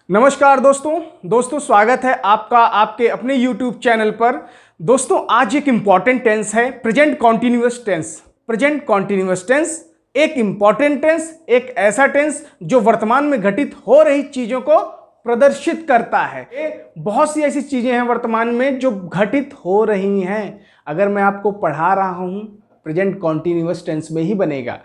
नमस्कार दोस्तों स्वागत है आपका आपके अपने YouTube चैनल पर। दोस्तों आज एक इंपॉर्टेंट टेंस है present continuous tense. Present continuous tense एक इंपॉर्टेंट टेंस, एक ऐसा टेंस जो वर्तमान में घटित हो रही चीजों को प्रदर्शित करता है। बहुत सी ऐसी चीजें हैं वर्तमान में जो घटित हो रही हैं। अगर मैं आपको पढ़ा रहा हूं प्रेजेंट कॉन्टिन्यूअस टेंस में ही बनेगा।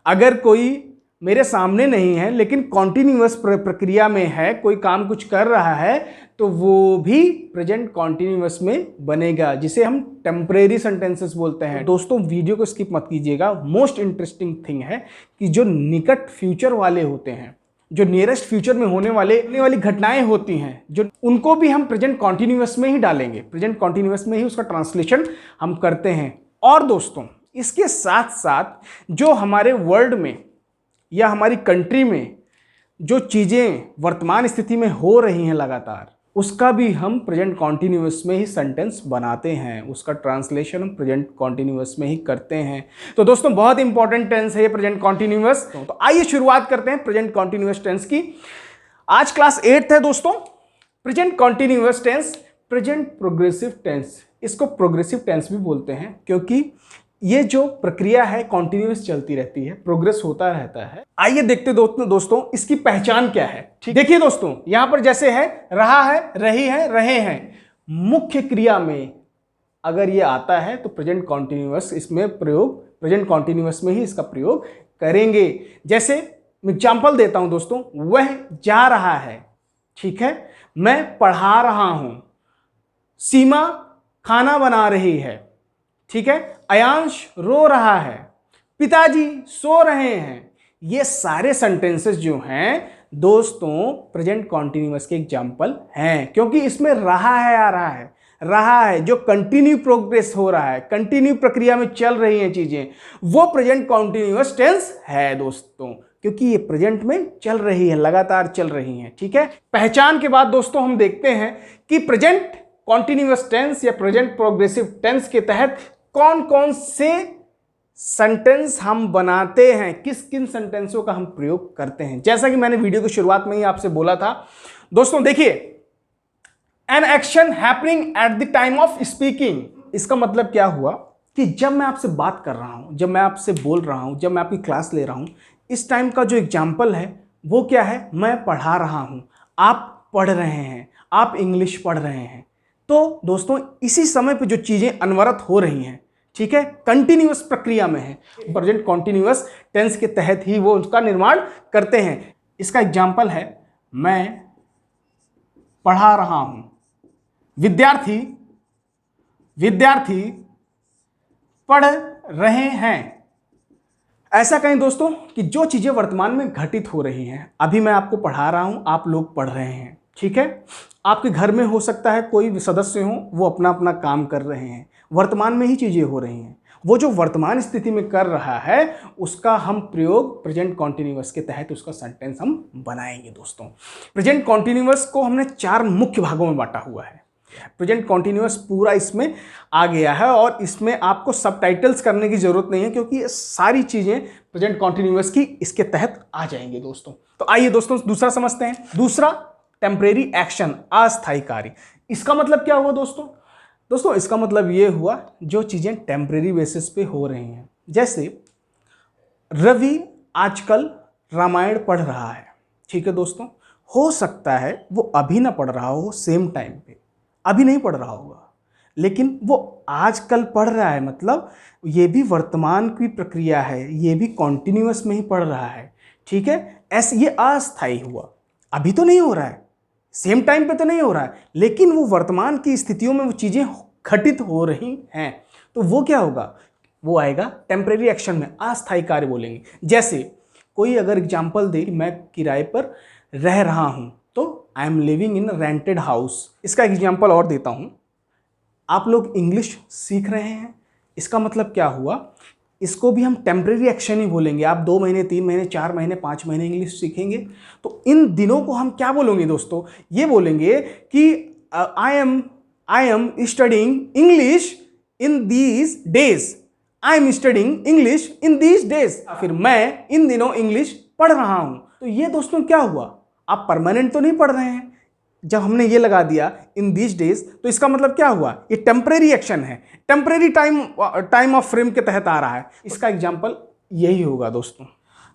अगर कोई मेरे सामने नहीं है लेकिन कॉन्टिन्यूअस प्रक्रिया में है, कोई काम कुछ कर रहा है, तो वो भी प्रेजेंट कॉन्टिन्यूअस में बनेगा, जिसे हम टेम्परेरी सेंटेंसेस बोलते हैं। दोस्तों वीडियो को स्किप मत कीजिएगा। मोस्ट इंटरेस्टिंग थिंग है कि जो निकट फ्यूचर वाले होते हैं, जो नियरेस्ट फ्यूचर में होने वाली घटनाएं होती हैं, जो उनको भी हम प्रेजेंट कॉन्टिन्यूअस में ही डालेंगे। प्रेजेंट कॉन्टिन्यूअस में ही उसका ट्रांसलेशन हम करते हैं। और दोस्तों इसके साथ साथ जो हमारे वर्ल्ड में या हमारी कंट्री में जो चीज़ें वर्तमान स्थिति में हो रही हैं लगातार, उसका भी हम प्रेजेंट कॉन्टिन्यूअस में ही सेंटेंस बनाते हैं। उसका ट्रांसलेशन हम प्रेजेंट कॉन्टिन्यूअस में ही करते हैं। तो दोस्तों बहुत इंपॉर्टेंट टेंस है ये प्रेजेंट कॉन्टिन्यूअस। तो आइए शुरुआत करते हैं प्रेजेंट कॉन्टिन्यूअस टेंस की। आज क्लास 8 है दोस्तों। Present continuous tense, present progressive tense, इसको प्रोग्रेसिव टेंस भी बोलते हैं क्योंकि ये जो प्रक्रिया है कॉन्टिन्यूअस चलती रहती है, प्रोग्रेस होता रहता है। आइए देखते दोस्तों इसकी पहचान क्या है। ठीक, देखिए दोस्तों यहां पर जैसे है रहा है, रही है, रहे हैं, मुख्य क्रिया में अगर ये आता है तो प्रेजेंट कॉन्टिन्यूअस इसमें प्रयोग, प्रेजेंट कॉन्टिन्यूअस में ही इसका प्रयोग करेंगे। जैसे एग्जाम्पल देता हूं दोस्तों, वह जा रहा है, ठीक है, मैं पढ़ा रहा हूं, सीमा खाना बना रही है, ठीक है, अयांश रो रहा है, पिताजी सो रहे हैं। ये सारे सेंटेंसेस जो हैं दोस्तों प्रेजेंट कॉन्टिन्यूअस के एग्जाम्पल हैं, क्योंकि इसमें रहा है आ रहा है, रहा है जो कंटिन्यू प्रोग्रेस हो रहा है, कंटिन्यू प्रक्रिया में चल रही हैं चीजें, वो प्रेजेंट कॉन्टिन्यूअस टेंस है दोस्तों, क्योंकि ये प्रेजेंट में चल रही है, लगातार चल रही हैं। ठीक है, पहचान के बाद दोस्तों हम देखते हैं कि प्रेजेंट कॉन्टिन्यूअस टेंस या प्रेजेंट प्रोग्रेसिव टेंस के तहत कौन कौन से सेंटेंस हम बनाते हैं, किस किन सेंटेंसों का हम प्रयोग करते हैं। जैसा कि मैंने वीडियो की शुरुआत में ही आपसे बोला था दोस्तों, देखिए an action happening at the time of speaking, इसका मतलब क्या हुआ कि जब मैं आपसे बात कर रहा हूं, जब मैं आपसे बोल रहा हूं, जब मैं आपकी क्लास ले रहा हूं, इस टाइम का जो एग्जाम्पल है वो क्या है, मैं पढ़ा रहा हूं, आप पढ़ रहे हैं, आप इंग्लिश पढ़ रहे हैं। तो दोस्तों इसी समय पे जो चीजें अनवरत हो रही हैं, ठीक है, कंटिन्यूअस प्रक्रिया में है, प्रेजेंट कॉन्टिन्यूअस टेंस के तहत ही वो उसका निर्माण करते हैं। इसका एग्जाम्पल है, मैं पढ़ा रहा हूं, विद्यार्थी पढ़ रहे हैं। ऐसा कहें दोस्तों कि जो चीजें वर्तमान में घटित हो रही हैं, अभी मैं आपको पढ़ा रहा हूं, आप लोग पढ़ रहे हैं, ठीक है, आपके घर में हो सकता है कोई सदस्य हो, वो अपना अपना काम कर रहे हैं, वर्तमान में ही चीजें हो रही हैं। वो जो वर्तमान स्थिति में कर रहा है उसका हम प्रयोग प्रेजेंट कॉन्टिन्यूअस के तहत उसका सेंटेंस हम बनाएंगे दोस्तों। प्रेजेंट कॉन्टिन्यूअस को हमने 4 मुख्य भागों में बांटा हुआ है। प्रेजेंट कॉन्टिन्यूअस पूरा इसमें आ गया है और इसमें आपको सबटाइटल्स करने की जरूरत नहीं है, क्योंकि ये सारी चीजें प्रेजेंट कॉन्टिन्यूअस की इसके तहत आ जाएंगे दोस्तों। तो आइए दोस्तों दूसरा समझते हैं। दूसरा, टेम्परेरी एक्शन, अस्थायी कार्य। इसका मतलब क्या हुआ दोस्तों इसका मतलब ये हुआ जो चीजें टेम्परेरी बेसिस पे हो रही हैं। जैसे रवि आजकल रामायण पढ़ रहा है, ठीक है दोस्तों, हो सकता है वो अभी ना पढ़ रहा हो, सेम टाइम पे अभी नहीं पढ़ रहा होगा, लेकिन वो आजकल पढ़ रहा है, मतलब ये भी वर्तमान की प्रक्रिया है, ये भी कॉन्टिन्यूअस में ही पढ़ रहा है, ठीक है। ऐसे ये अस्थायी हुआ, अभी तो नहीं हो रहा है, सेम टाइम पे तो नहीं हो रहा है, लेकिन वो वर्तमान की स्थितियों में वो चीजें घटित हो रही हैं, तो वो क्या होगा, वो आएगा टेम्परेरी एक्शन में, अस्थायी कार्य बोलेंगे। जैसे कोई अगर एग्जाम्पल दे, मैं किराए पर रह रहा हूं, तो I am living in rented house. इसका एग्जाम्पल और देता हूं, आप लोग इंग्लिश सीख रहे हैं, इसका मतलब क्या हुआ, इसको भी हम टेम्परेरी एक्शन ही बोलेंगे। आप 2 महीने, 3 महीने, 4 महीने, 5 महीने इंग्लिश सीखेंगे, तो इन दिनों को हम क्या बोलेंगे दोस्तों, ये बोलेंगे कि I am studying English in these days, I am studying English in these days, फिर मैं इन दिनों इंग्लिश पढ़ रहा हूं। तो ये दोस्तों क्या हुआ, आप परमानेंट तो नहीं पढ़ रहे हैं। जब हमने ये लगा दिया इन दीज डेज, तो इसका मतलब क्या हुआ, ये टेम्परेरी एक्शन है, टेम्परेरी टाइम ऑफ फ्रेम के तहत आ रहा है। इसका एग्जाम्पल यही होगा दोस्तों।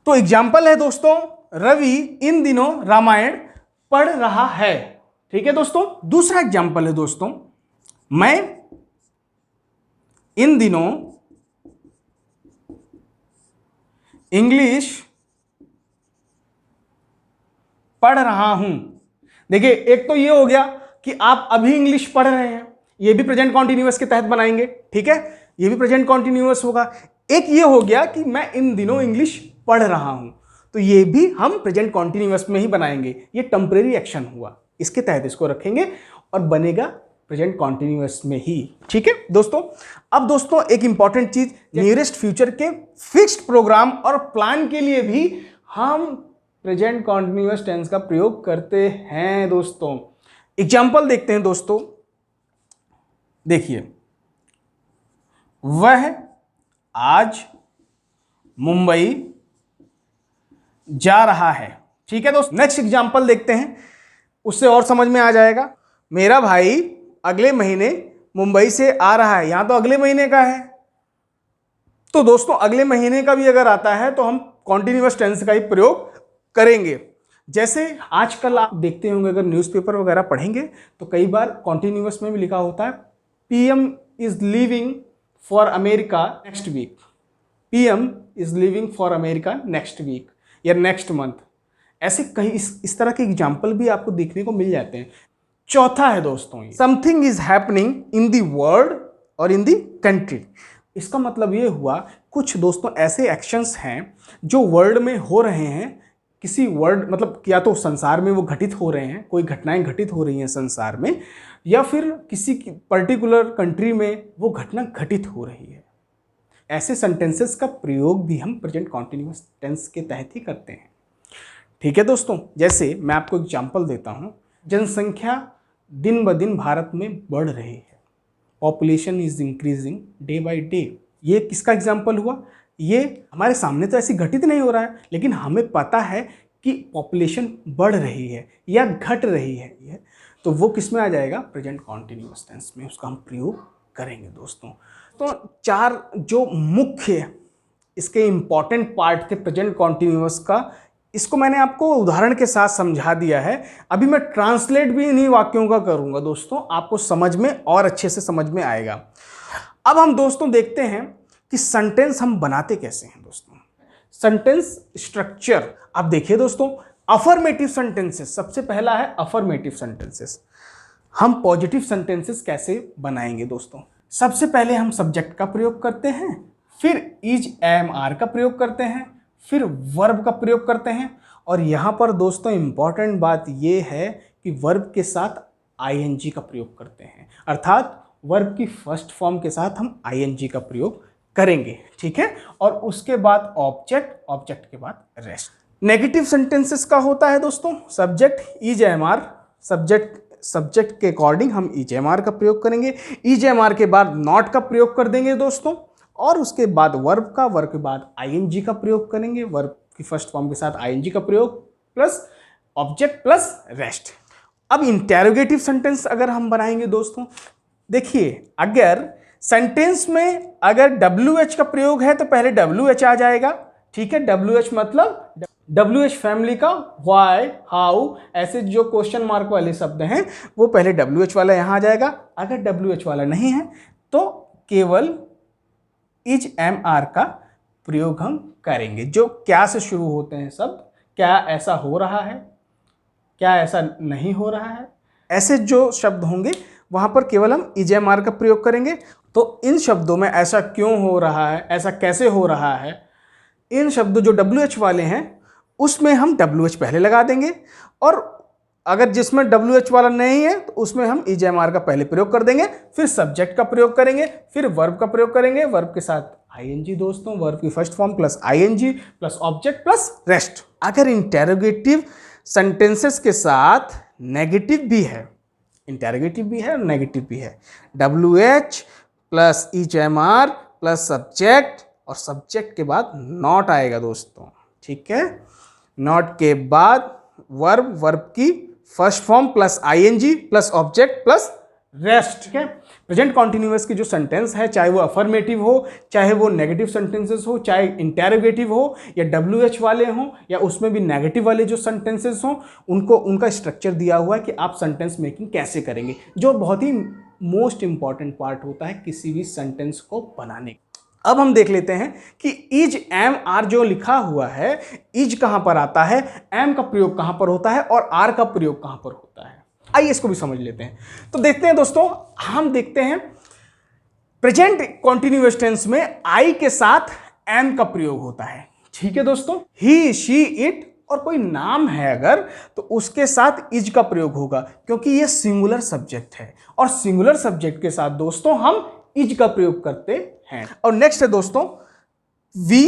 तो एग्जाम्पल है दोस्तों, रवि इन दिनों रामायण पढ़ रहा है। ठीक है दोस्तों। दूसरा एग्जाम्पल है दोस्तों, मैं इन दिनों इंग्लिश पढ़ रहा हूं। देखिए, एक तो ये हो गया कि आप अभी इंग्लिश पढ़ रहे हैं, ये भी प्रेजेंट कॉन्टिन्यूअस के तहत बनाएंगे। ठीक है, ये भी प्रेजेंट कॉन्टिन्यूअस होगा। एक ये हो गया कि मैं इन दिनों इंग्लिश पढ़ रहा हूं, तो ये भी हम प्रेजेंट कॉन्टिन्यूअस में ही बनाएंगे। ये टेम्परेरी एक्शन हुआ, इसके तहत इसको रखेंगे और बनेगा प्रेजेंट कॉन्टिन्यूअस में ही। ठीक है दोस्तों। अब दोस्तों एक इंपॉर्टेंट चीज, नियरेस्ट फ्यूचर के फिक्स्ड प्रोग्राम और प्लान के लिए भी हम प्रेजेंट कॉन्टिन्यूअस टेंस का प्रयोग करते हैं दोस्तों। एग्जाम्पल देखते हैं दोस्तों। देखिए, वह आज मुंबई जा रहा है। ठीक है दोस्तों। नेक्स्ट एग्जाम्पल देखते हैं, उससे और समझ में आ जाएगा। मेरा भाई अगले महीने मुंबई से आ रहा है। यहां तो अगले महीने का है, तो दोस्तों अगले महीने का भी अगर आता है तो हम कॉन्टिन्यूअस टेंस का ही प्रयोग करेंगे। जैसे आजकल आप देखते होंगे, अगर न्यूज़पेपर वगैरह पढ़ेंगे तो कई बार कॉन्टिन्यूअस में भी लिखा होता है, PM is leaving for America next week. PM is leaving for America next week या नेक्स्ट मंथ। ऐसे कई इस तरह के एग्जाम्पल भी आपको देखने को मिल जाते हैं। चौथा है दोस्तों, something is happening in the world और इन द कंट्री। इसका मतलब ये हुआ, कुछ दोस्तों ऐसे एक्शंस हैं जो वर्ल्ड में हो रहे हैं, किसी वर्ल्ड मतलब या तो संसार में वो घटित हो रहे हैं, कोई घटनाएं घटित हो रही हैं संसार में, या फिर किसी पर्टिकुलर कंट्री में वो घटना घटित हो रही है। ऐसे सेंटेंसेस का प्रयोग भी हम प्रेजेंट कॉन्टिन्यूअस टेंस के तहत ही करते हैं। ठीक है दोस्तों। जैसे मैं आपको एग्जांपल देता हूँ, जनसंख्या दिन ब दिन भारत में बढ़ रही है, population is increasing day by day. ये किसका एग्जाम्पल हुआ, ये हमारे सामने तो ऐसी घटित नहीं हो रहा है, लेकिन हमें पता है कि पॉपुलेशन बढ़ रही है या घट रही है, तो वो किस में आ जाएगा, प्रेजेंट कॉन्टिन्यूअस टेंस में उसका हम प्रयोग करेंगे दोस्तों। तो चार जो मुख्य इसके इंपॉर्टेंट पार्ट थे प्रेजेंट कॉन्टिन्यूअस का, इसको मैंने आपको उदाहरण के साथ समझा दिया है। अभी मैं ट्रांसलेट भी इन्हीं वाक्यों का करूंगा दोस्तों, आपको समझ में और अच्छे से समझ में आएगा। अब हम दोस्तों देखते हैं कि सेंटेंस हम बनाते कैसे हैं दोस्तों। सेंटेंस स्ट्रक्चर आप देखिए दोस्तों, अफर्मेटिव सेंटेंसेस, सबसे पहला है अफर्मेटिव सेंटेंसेस। हम पॉजिटिव सेंटेंसेस कैसे बनाएंगे दोस्तों। सबसे पहले हम सब्जेक्ट का प्रयोग करते हैं, फिर इज एम आर का प्रयोग करते हैं, फिर वर्ब का प्रयोग करते हैं। और यहाँ पर दोस्तों इंपॉर्टेंट बात यह है कि वर्ब के साथ आईएनजी का प्रयोग करते हैं, अर्थात वर्ब की फर्स्ट फॉर्म के साथ हम आईएनजी का प्रयोग करेंगे। ठीक है। और उसके बाद ऑब्जेक्ट, ऑब्जेक्ट के बाद रेस्ट। नेगेटिव सेंटेंसेस का होता है दोस्तों, subject is am are, subject के अकॉर्डिंग हम इज एम आर का प्रयोग करेंगे, इज एम आर के बाद नॉट का प्रयोग कर देंगे दोस्तों, और उसके बाद वर्ब का, वर्ब के बाद आईएनजी का प्रयोग करेंगे, वर्ब की फर्स्ट फॉर्म के साथ आईएनजी का प्रयोग प्लस ऑब्जेक्ट प्लस रेस्ट। अब इंटेरोगेटिव सेंटेंस अगर हम बनाएंगे दोस्तों, देखिए अगर सेंटेंस में अगर WH का प्रयोग है तो पहले WH आ जाएगा। ठीक है। WH मतलब WH फैमिली का व्हाई, हाउ, ऐसे जो क्वेश्चन मार्क वाले शब्द हैं वो पहले WH वाला यहाँ आ जाएगा। अगर WH वाला नहीं है तो केवल इज एम आर का प्रयोग हम करेंगे। जो क्या से शुरू होते हैं शब्द, क्या ऐसा हो रहा है, क्या ऐसा नहीं हो रहा है, ऐसे जो शब्द होंगे वहाँ पर केवल हम इज एम आर का प्रयोग करेंगे। तो इन शब्दों में ऐसा क्यों हो रहा है, ऐसा कैसे हो रहा है, इन शब्दों जो WH वाले हैं उसमें हम WH पहले लगा देंगे, और अगर जिसमें WH वाला नहीं है तो उसमें हम इज एम आर का पहले प्रयोग कर देंगे, फिर सब्जेक्ट का प्रयोग करेंगे, फिर वर्ब का प्रयोग करेंगे, वर्ब के साथ आईएनजी दोस्तों, वर्ब की first form plus ING plus object plus rest. अगर इंटेरोगेटिव सेंटेंसेस के साथ नेगेटिव भी है, इंटेरोगेटिव भी है और नेगेटिव भी है, WH plus is am are plus subject, और सब्जेक्ट के बाद नॉट आएगा दोस्तों। ठीक है। नॉट के बाद वर्ब, वर्ब की first form plus ING plus object plus rest. ठीक है, प्रेजेंट कॉन्टिन्यूअस की जो सेंटेंस है, चाहे वो अफर्मेटिव हो, चाहे वो नेगेटिव सेंटेंसेस हो, चाहे इंटेरोगेटिव हो या WH वाले हों, या उसमें भी नेगेटिव वाले जो सेंटेंसेस हों, उनको उनका स्ट्रक्चर दिया हुआ है कि आप सेंटेंस मेकिंग कैसे करेंगे, जो बहुत ही मोस्ट इंपॉर्टेंट पार्ट होता है किसी भी सेंटेंस को बनाने। अब हम देख लेते हैं कि इज, एम, आर जो लिखा हुआ है, इज कहां पर आता है, एम का प्रयोग कहां पर होता है और आर का प्रयोग कहां पर होता है। आइए इसको भी समझ लेते हैं। तो देखते हैं दोस्तों, हम देखते हैं प्रेजेंट कॉन्टिन्यूअस टेंस में आई के साथ एम का प्रयोग होता है। ठीक है दोस्तों, ही, शी, इट और कोई नाम है अगर, तो उसके साथ इज का प्रयोग होगा, क्योंकि ये सिंगुलर सब्जेक्ट है और सिंगुलर सब्जेक्ट के साथ दोस्तों हम इज का प्रयोग करते हैं। और नेक्स्ट है दोस्तों वी,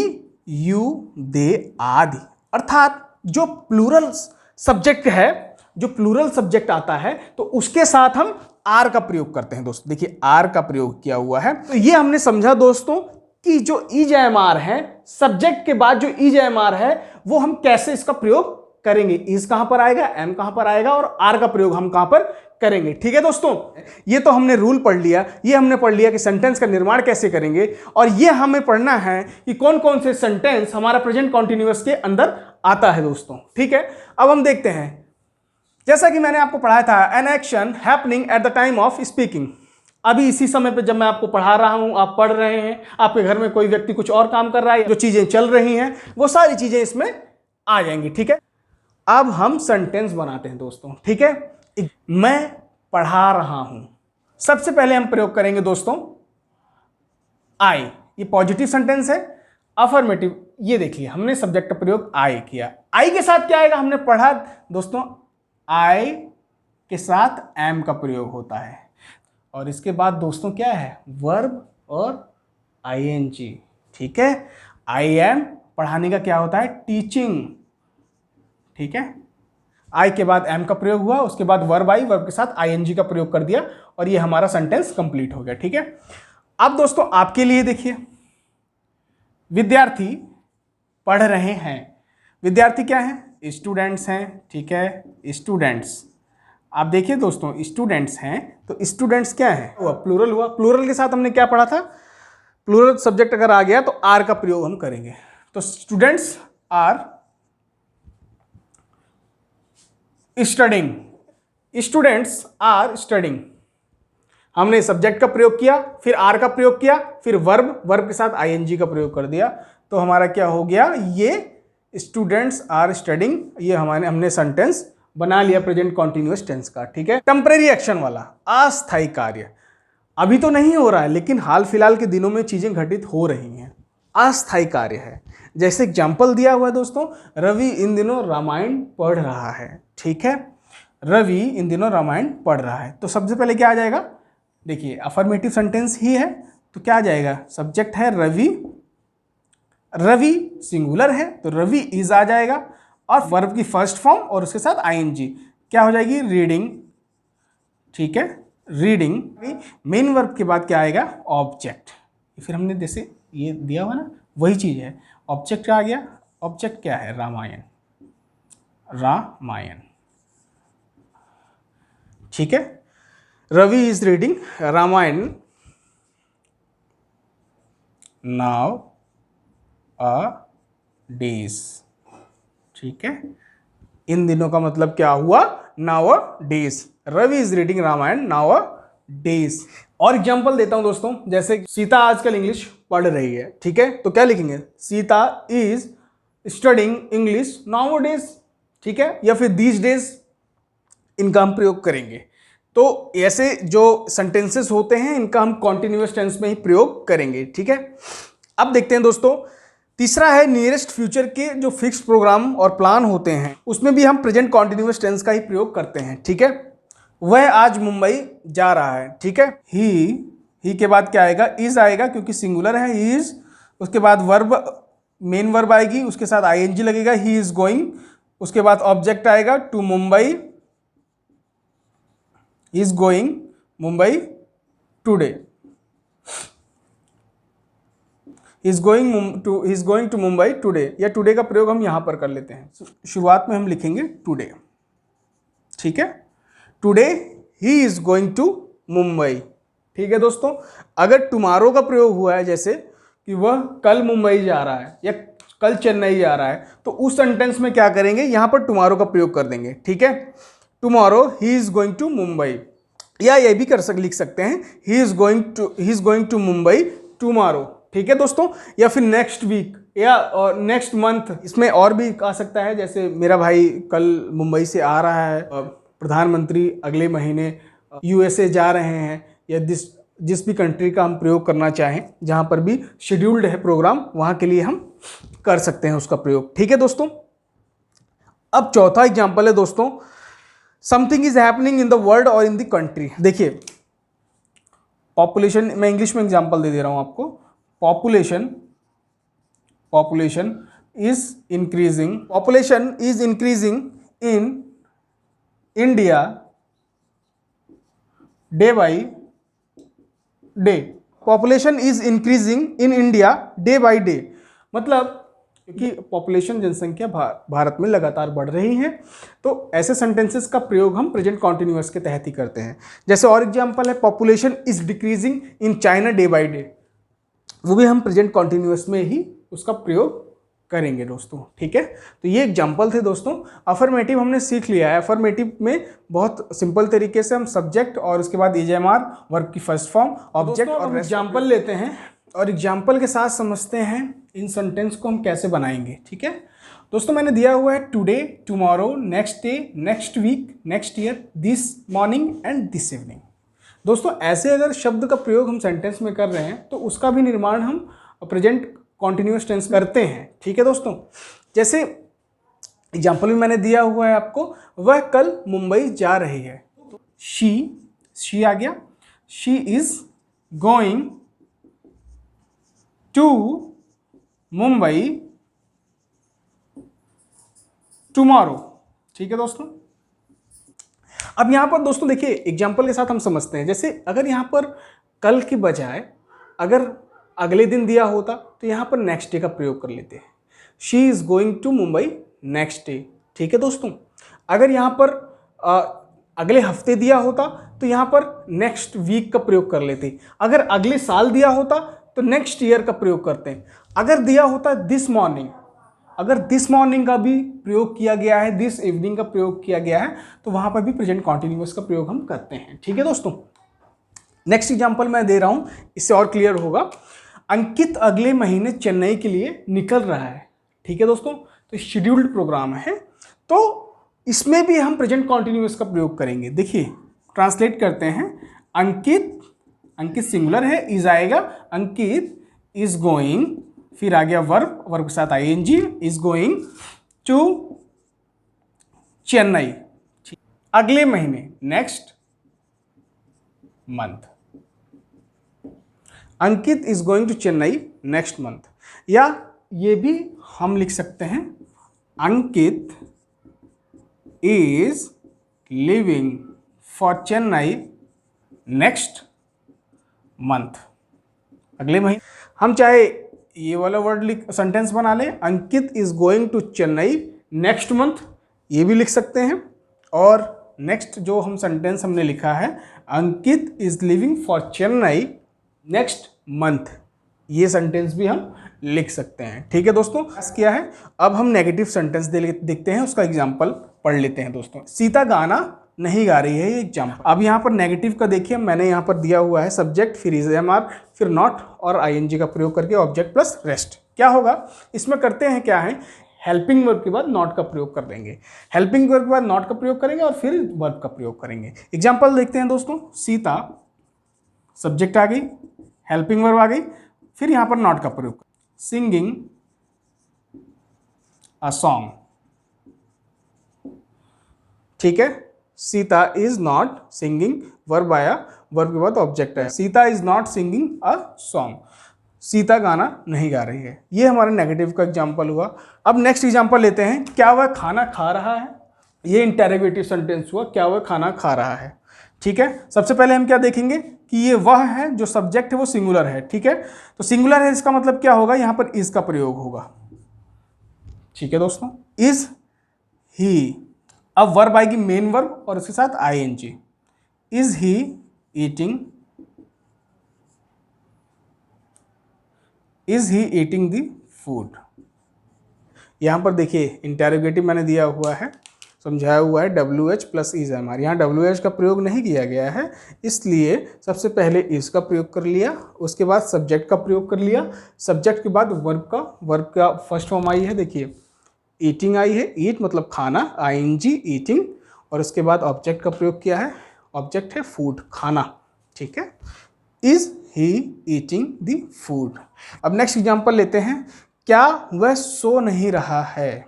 यू, दे आदि, अर्थात जो प्लूरल सब्जेक्ट है, जो प्लूरल सब्जेक्ट आता है, तो उसके साथ हम आर का प्रयोग करते हैं। दोस्तों देखिए आर का प्रयोग किया हुआ है। तो ये हमने समझा दोस्तों कि जो इज एम आर है, सब्जेक्ट के बाद जो इज एम आर है, वो हम कैसे इसका प्रयोग करेंगे, इज कहां पर आएगा, एम कहां पर आएगा और आर का प्रयोग हम कहां पर करेंगे। ठीक है दोस्तों, ये तो हमने रूल पढ़ लिया, ये हमने पढ़ लिया कि सेंटेंस का निर्माण कैसे करेंगे, और ये हमें पढ़ना है कि कौन कौन से सेंटेंस हमारा प्रेजेंट कॉन्टिन्यूअस के अंदर आता है दोस्तों। ठीक है, अब हम देखते हैं, जैसा कि मैंने आपको पढ़ाया था, an action happening at the time of speaking. अभी इसी समय पे जब मैं आपको पढ़ा रहा हूं, आप पढ़ रहे हैं, आपके घर में कोई व्यक्ति कुछ और काम कर रहा है, जो चीजें चल रही हैं वो सारी चीजें इसमें आ जाएंगी। ठीक है, अब हम सेंटेंस बनाते हैं दोस्तों। ठीक है, मैं पढ़ा रहा हूं, सबसे पहले हम प्रयोग करेंगे दोस्तों आई। ये पॉजिटिव सेंटेंस है, अफर्मेटिव, ये देखिए हमने सब्जेक्ट का प्रयोग आई किया। आई के साथ क्या आएगा, हमने पढ़ा दोस्तों आई के साथ एम का प्रयोग होता है, और इसके बाद दोस्तों क्या है, वर्ब और आईएनजी। ठीक है, आई एम पढ़ाने का क्या होता है, टीचिंग। ठीक है, आई के बाद एम का प्रयोग हुआ, उसके बाद वर्ब आई, वर्ब के साथ आईएनजी का प्रयोग कर दिया, और ये हमारा सेंटेंस कंप्लीट हो गया। ठीक है, अब दोस्तों आपके लिए देखिए, विद्यार्थी पढ़ रहे हैं, विद्यार्थी क्या है, स्टूडेंट्स हैं। ठीक है, स्टूडेंट्स, आप देखिए दोस्तों स्टूडेंट्स हैं, तो स्टूडेंट्स क्या है, हुआ प्लूरल हुआ। प्लूरल के साथ हमने क्या पढ़ा था, प्लूरल सब्जेक्ट अगर आ गया तो आर का प्रयोग हम करेंगे। तो students are studying, students are studying, हमने सब्जेक्ट का प्रयोग किया, फिर आर का प्रयोग किया, फिर वर्ब, वर्ब के साथ आईएनजी का प्रयोग कर दिया, तो हमारा क्या हो गया, ये स्टूडेंट्स आर स्टडिंग, ये हमने सेंटेंस बना लिया प्रेजेंट कॉन्टिन्यूअस टेंस का। ठीक है, टेम्परेरी एक्शन वाला, अस्थायी कार्य, अभी तो नहीं हो रहा है लेकिन हाल फिलहाल के दिनों में चीजें घटित हो रही हैं, अस्थायी कार्य है। जैसे एग्जाम्पल दिया हुआ है दोस्तों, रवि इन दिनों रामायण पढ़ रहा है। ठीक है, रवि इन दिनों रामायण पढ़ रहा है, तो सबसे पहले क्या आ जाएगा, देखिए अफर्मेटिव सेंटेंस ही है, तो क्या आ जाएगा, सब्जेक्ट है रवि, रवि सिंगुलर है तो रवि इज आ जाएगा, और वर्ब की फर्स्ट फॉर्म और उसके साथ आईएनजी क्या हो जाएगी, रीडिंग। ठीक है, रीडिंग, मेन वर्ब के बाद क्या आएगा, ऑब्जेक्ट। फिर हमने जैसे ये दिया हुआ ना, वही चीज है, ऑब्जेक्ट आ गया, ऑब्जेक्ट क्या है, रामायण, रामायण। ठीक है, Ravi is reading Ramayana nowadays. ठीक है, इन दिनों का मतलब क्या हुआ, nowadays, Ravi is reading Ramayana nowadays. और एग्जांपल देता हूं दोस्तों, जैसे सीता आजकल इंग्लिश पढ़ रही है। ठीक है, तो क्या लिखेंगे, Sita is studying English now a days. ठीक है, या फिर दीज डेज, इनका हम प्रयोग करेंगे। तो ऐसे जो सेंटेंसेस होते हैं इनका हम कॉन्टिन्यूअस टेंस में ही प्रयोग करेंगे। ठीक है, अब देखते हैं दोस्तों, तीसरा है नियरेस्ट फ्यूचर के जो फिक्स प्रोग्राम और प्लान होते हैं, उसमें भी हम प्रेजेंट कॉन्टिन्यूअस टेंस का ही प्रयोग करते हैं। ठीक है, वह आज मुंबई जा रहा है। ठीक है, ही के बाद क्या आएगा, इज आएगा क्योंकि सिंगुलर है, ही इज, उसके बाद वर्ब, मेन वर्ब आएगी, उसके साथ आईएनजी लगेगा, ही इज गोइंग, उसके बाद ऑब्जेक्ट आएगा to Mumbai, is going Mumbai today. He is going to Mumbai today, या टुडे का प्रयोग हम यहाँ पर कर लेते हैं। शुरुआत में हम लिखेंगे टुडे, ठीक है, today he is going to Mumbai. ठीक है दोस्तों, अगर टुमारो का प्रयोग हुआ है जैसे कि वह कल मुंबई जा रहा है या कल चेन्नई जा रहा है, तो उस सेंटेंस में क्या करेंगे, यहाँ पर टुमारो का प्रयोग कर देंगे। ठीक है, tomorrow he is going to Mumbai, या ये भी लिख सकते हैं he is going to Mumbai tomorrow. ठीक है दोस्तों, या फिर नेक्स्ट वीक या नेक्स्ट मंथ, इसमें और भी आ सकता है, जैसे मेरा भाई कल मुंबई से आ रहा है, प्रधानमंत्री अगले महीने यूएसए जा रहे हैं, या जिस भी कंट्री का हम प्रयोग करना चाहें, जहां पर भी शेड्यूल्ड है प्रोग्राम, वहां के लिए हम कर सकते हैं उसका प्रयोग। ठीक है दोस्तों, अब चौथा एग्जाम्पल है दोस्तों, something is happening in the world और इन द कंट्री। देखिए पॉपुलेशन, मैं इंग्लिश में एग्जाम्पल दे रहा हूं आपको। Population is increasing in India day by day. Population is increasing in India day by day, मतलब क्योंकि पॉपुलेशन, जनसंख्या भारत में लगातार बढ़ रही है, तो ऐसे सेंटेंसेस का प्रयोग हम प्रेजेंट कॉन्टिन्यूअस के तहत ही करते हैं। जैसे और एग्जांपल है, population is decreasing in China day by day, वो भी हम प्रेजेंट कॉन्टिन्यूअस में ही उसका प्रयोग करेंगे दोस्तों। ठीक है, तो ये एग्जांपल थे दोस्तों। अफर्मेटिव हमने सीख लिया है। अफर्मेटिव में बहुत सिंपल तरीके से हम सब्जेक्ट और उसके बाद एजेएमआर, वर्ब की फर्स्ट फॉर्म, ऑब्जेक्ट और एग्जाम्पल लेते हैं, और एग्जाम्पल के साथ समझते हैं इन सेंटेंस को हम कैसे बनाएंगे। ठीक है दोस्तों, मैंने दिया हुआ है today, tomorrow, next day, next week, next year, this morning and this evening. दोस्तों ऐसे अगर शब्द का प्रयोग हम सेंटेंस में कर रहे हैं तो उसका भी निर्माण हम प्रेजेंट कॉन्टिन्यूअस टेंस करते हैं। ठीक है दोस्तों, जैसे एग्जाम्पल भी मैंने दिया हुआ है आपको, वह कल मुंबई जा रही है, शी आ गया, she is going to Mumbai tomorrow. ठीक है दोस्तों, अब यहां पर दोस्तों देखिए एग्जाम्पल के साथ हम समझते हैं। जैसे अगर यहां पर कल की बजाय अगर अगले दिन दिया होता तो यहां पर नेक्स्ट डे का प्रयोग कर लेते हैं। She is going to Mumbai next day. ठीक है दोस्तों, अगर यहां पर अगले हफ्ते दिया होता तो यहां पर नेक्स्ट वीक का प्रयोग कर लेते। अगर अगले साल दिया होता तो नेक्स्ट ईयर का प्रयोग करते हैं। अगर दिया होता दिस मॉर्निंग, अगर दिस मॉर्निंग का भी प्रयोग किया गया है, दिस इवनिंग का प्रयोग किया गया है, तो वहां पर भी प्रेजेंट कॉन्टिन्यूअस का प्रयोग हम करते हैं। ठीक है दोस्तों, नेक्स्ट एग्जांपल मैं दे रहा हूं, इससे और क्लियर होगा। अंकित अगले महीने चेन्नई के लिए निकल रहा है। ठीक है दोस्तों, तो शेड्यूल्ड प्रोग्राम है, तो इसमें भी हम प्रेजेंट कॉन्टिन्यूअस का प्रयोग करेंगे। देखिए ट्रांसलेट करते हैं, अंकित सिंगुलर है, इज आएगा, अंकित इज गोइंग, फिर आ गया वर्ब के साथ ING, is going to Chennai अगले महीने, next month. Ankit is going to Chennai next month, या ये भी हम लिख सकते हैं, Ankit is living for Chennai next month, अगले महीने। हम चाहे ये वाला वर्ड सेंटेंस बना लें, Ankit is going to Chennai next month, ये भी लिख सकते हैं। और नेक्स्ट जो हम सेंटेंस हमने लिखा है, Ankit is living for Chennai next month, ये सेंटेंस भी हम लिख सकते हैं। ठीक है दोस्तों, किया है। अब हम नेगेटिव सेंटेंस देखते हैं, उसका एग्जाम्पल पढ़ लेते हैं दोस्तों। सीता गाना नहीं गा रही है, ये एग्जाम्पल। अब यहाँ पर नेगेटिव का देखिए, मैंने यहाँ पर दिया हुआ है सब्जेक्ट, फिर एजेएमआर, फिर नॉट और आईएनजी का प्रयोग करके ऑब्जेक्ट प्लस रेस्ट। क्या होगा इसमें, करते हैं क्या है, हेल्पिंग वर्ब के बाद नॉट का प्रयोग कर देंगे, हेल्पिंग वर्ब के बाद नॉट का प्रयोग करेंगे और फिर वर्ब का प्रयोग करेंगे। एग्जाम्पल देखते हैं दोस्तों, सीता सब्जेक्ट आ गई, हेल्पिंग वर्ब आ गई, फिर यहाँ पर नॉट का प्रयोग, सिंगिंग अ सॉन्ग। ठीक है, Sita is not singing, verb आया, वर्ब के बाद ऑब्जेक्ट आया, Sita is not singing a song, Sita गाना नहीं गा रही है। ये हमारा नेगेटिव का एग्जाम्पल हुआ। अब नेक्स्ट एग्जाम्पल लेते हैं, क्या वह खाना खा रहा है, ये इंटरोगेटिव सेंटेंस हुआ, क्या वह खाना खा रहा है। ठीक है, सबसे पहले हम क्या देखेंगे, कि ये वह है, जो सब्जेक्ट है वो सिंगुलर है, ठीक है। तो सिंगुलर है इसका मतलब क्या होगा, यहां पर इज का प्रयोग होगा, ठीक है दोस्तों। इज ही, अब वर्ब आएगी मेन वर्ब और उसके साथ ING. Is he eating, is he eating the food. यहां पर देखिए इंटेरोगेटिव मैंने दिया हुआ है, समझाया हुआ है WH प्लस इज एमआर। यहाँ WH का प्रयोग नहीं किया गया है, इसलिए सबसे पहले इज का प्रयोग कर लिया, उसके बाद सब्जेक्ट का प्रयोग कर लिया, सब्जेक्ट के बाद वर्ब का फर्स्ट फॉर्म आई है, देखिए ईटिंग आई है, ईट मतलब खाना, आईएनजी ईटिंग, और उसके बाद ऑब्जेक्ट का प्रयोग किया है, ऑब्जेक्ट है फूड, खाना, ठीक है। Is he eating the food. अब नेक्स्ट एग्जांपल लेते हैं, क्या वह सो नहीं रहा है।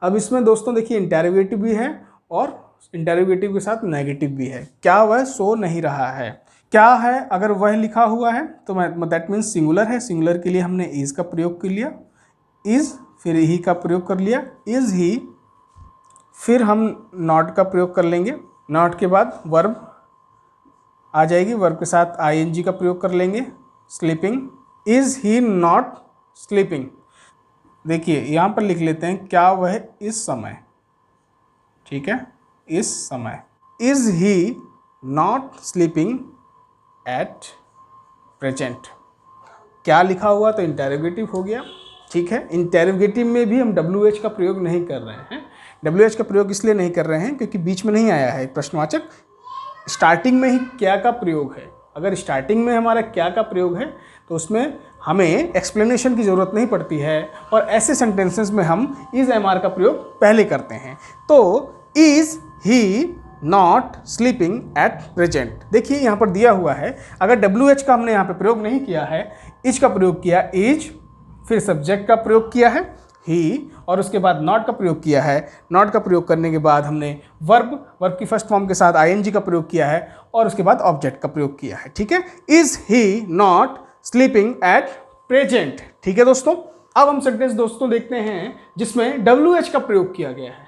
अब इसमें दोस्तों देखिए इंटेरोगेटिव भी है और इंटेरोगेटिव के साथ नेगेटिव भी है। क्या वह सो नहीं रहा है, क्या है, अगर वह लिखा हुआ है तो दैट मीन्स सिंगुलर है, सिंगुलर के लिए हमने इज का प्रयोग कर लिया, इज फिर ही का प्रयोग कर लिया, इज ही, फिर हम नॉट का प्रयोग कर लेंगे, नॉट के बाद वर्ब आ जाएगी, वर्ब के साथ आईएनजी का प्रयोग कर लेंगे, sleeping, is he not sleeping. देखिए यहाँ पर लिख लेते हैं, क्या वह इस समय, ठीक है, इस समय। Is he not sleeping at present. क्या लिखा हुआ तो इंटेरोगेटिव हो गया, ठीक है। इंटेरोगेटिव में भी हम WH का प्रयोग नहीं कर रहे हैं। WH का प्रयोग इसलिए नहीं कर रहे हैं क्योंकि बीच में नहीं आया है प्रश्नवाचक, स्टार्टिंग में ही क्या का प्रयोग है। अगर स्टार्टिंग में हमारा क्या का प्रयोग है तो उसमें हमें एक्सप्लेनेशन की ज़रूरत नहीं पड़ती है, और ऐसे सेंटेंसेस में हम इज एमआर का प्रयोग पहले करते हैं। तो is he not sleeping at present, देखिए यहाँ पर दिया हुआ है, अगर WH का हमने यहाँ पे प्रयोग नहीं किया है, इज का प्रयोग किया, इज, फिर सब्जेक्ट का प्रयोग किया है ही, और उसके बाद नॉट का प्रयोग किया है, नॉट का प्रयोग करने के बाद हमने वर्ब की फर्स्ट फॉर्म के साथ आईएनजी का प्रयोग किया है, और उसके बाद ऑब्जेक्ट का प्रयोग किया है, ठीक है। Is he not sleeping at present, ठीक है दोस्तों। अब हम सेंटेंस दोस्तों देखते हैं जिसमें WH का प्रयोग किया गया है।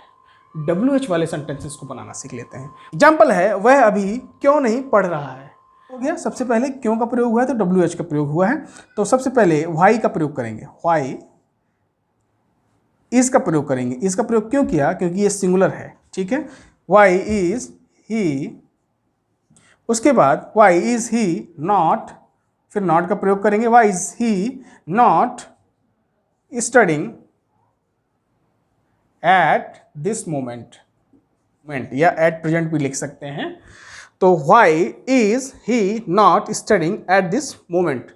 WH वाले सेंटेंसेस को बनाना सीख लेते हैं। एग्जाम्पल है, वह अभी क्यों नहीं पढ़ रहा है, हो गया। सबसे पहले क्यों का प्रयोग हुआ है तो WH का प्रयोग हुआ है, तो सबसे पहले व्हाई का प्रयोग करेंगे, व्हाई। इज का प्रयोग करेंगे, इज का प्रयोग क्यों किया, क्योंकि ये सिंगुलर है, ठीक है। व्हाई इज ही, उसके बाद व्हाई इज ही नॉट, फिर नॉट का प्रयोग करेंगे, why is he not studying at this moment, या एट प्रेजेंट भी लिख सकते हैं। तो why is he not studying at this moment,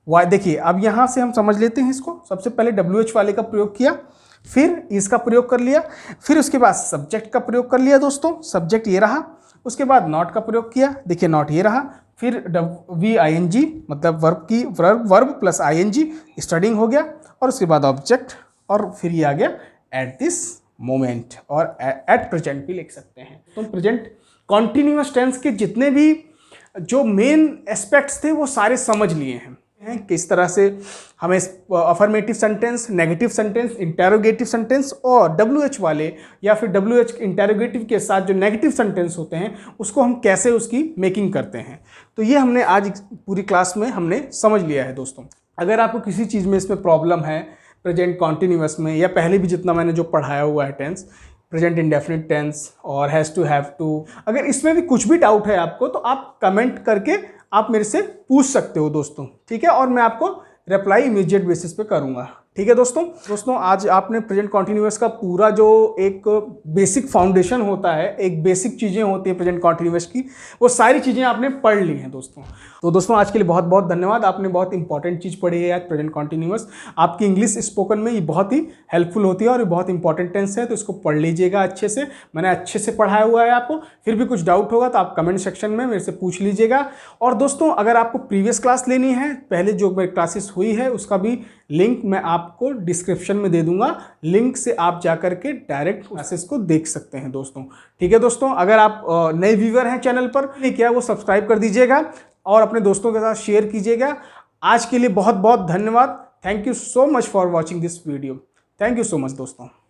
why. देखिए अब यहाँ से हम समझ लेते हैं इसको, सबसे पहले WH वाले का प्रयोग किया, फिर इज का प्रयोग कर लिया, फिर उसके बाद सब्जेक्ट का प्रयोग कर लिया दोस्तों, सब्जेक्ट ये रहा, उसके बाद नॉट का प्रयोग किया, देखिए नॉट ये रहा, फिर VING मतलब वर्ब प्लस ING, स्टडिंग हो गया, और उसके बाद ऑब्जेक्ट, और फिर ये आ गया एट दिस मोमेंट, और एट प्रेजेंट भी लिख सकते हैं। तो प्रेजेंट कॉन्टिन्यूअस टेंस के जितने भी जो मेन एस्पेक्ट्स थे वो सारे समझ लिए हैं, किस तरह से हमें affirmative sentence, negative sentence, interrogative sentence और WH वाले या फिर WH इंटेरोगेटिव के साथ जो नेगेटिव सेंटेंस होते हैं उसको हम कैसे उसकी मेकिंग करते हैं। तो ये हमने आज पूरी क्लास में हमने समझ लिया है दोस्तों। अगर आपको किसी चीज़ में इसमें प्रॉब्लम है प्रेजेंट कॉन्टिन्यूअस में, या पहले भी जितना मैंने जो पढ़ाया हुआ है टेंस, प्रेजेंट इंडेफिनिट टेंस और हैज़ टू, हैव टू, अगर इसमें भी कुछ भी डाउट है आपको तो आप कमेंट करके आप मेरे से पूछ सकते हो दोस्तों, ठीक है, और मैं आपको रिप्लाई इमीडिएट बेसिस पे करूंगा, ठीक है दोस्तों। आज आपने प्रेजेंट कॉन्टिन्यूअस का पूरा जो एक बेसिक फाउंडेशन होता है, एक बेसिक चीज़ें होती हैं प्रेजेंट कॉन्टिन्यूअस की, वो सारी चीज़ें आपने पढ़ ली हैं दोस्तों। तो दोस्तों आज के लिए बहुत बहुत धन्यवाद, आपने बहुत इंपॉर्टेंट चीज़ पढ़ी है आज प्रेजेंट कॉन्टिन्यूअस। आपकी इंग्लिश स्पोकन में ये बहुत ही हेल्पफुल होती है और ये बहुत इंपॉर्टेंट टेंस है, तो इसको पढ़ लीजिएगा अच्छे से। मैंने अच्छे से पढ़ाया हुआ है आपको, फिर भी कुछ डाउट होगा तो आप कमेंट सेक्शन में मेरे से पूछ लीजिएगा। और दोस्तों अगर आपको प्रीवियस क्लास लेनी है, पहले जो मेरी क्लासेस हुई है उसका भी लिंक मैं आपको डिस्क्रिप्शन में दे दूंगा, लिंक से आप जाकर के डायरेक्ट क्लासेस को देख सकते हैं दोस्तों, ठीक है दोस्तों। अगर आप नए व्यूअर हैं चैनल पर, नहीं किया वो सब्सक्राइब कर दीजिएगा और अपने दोस्तों के साथ शेयर कीजिएगा। आज के लिए बहुत बहुत धन्यवाद। Thank you so much for watching this video. Thank you so much दोस्तों।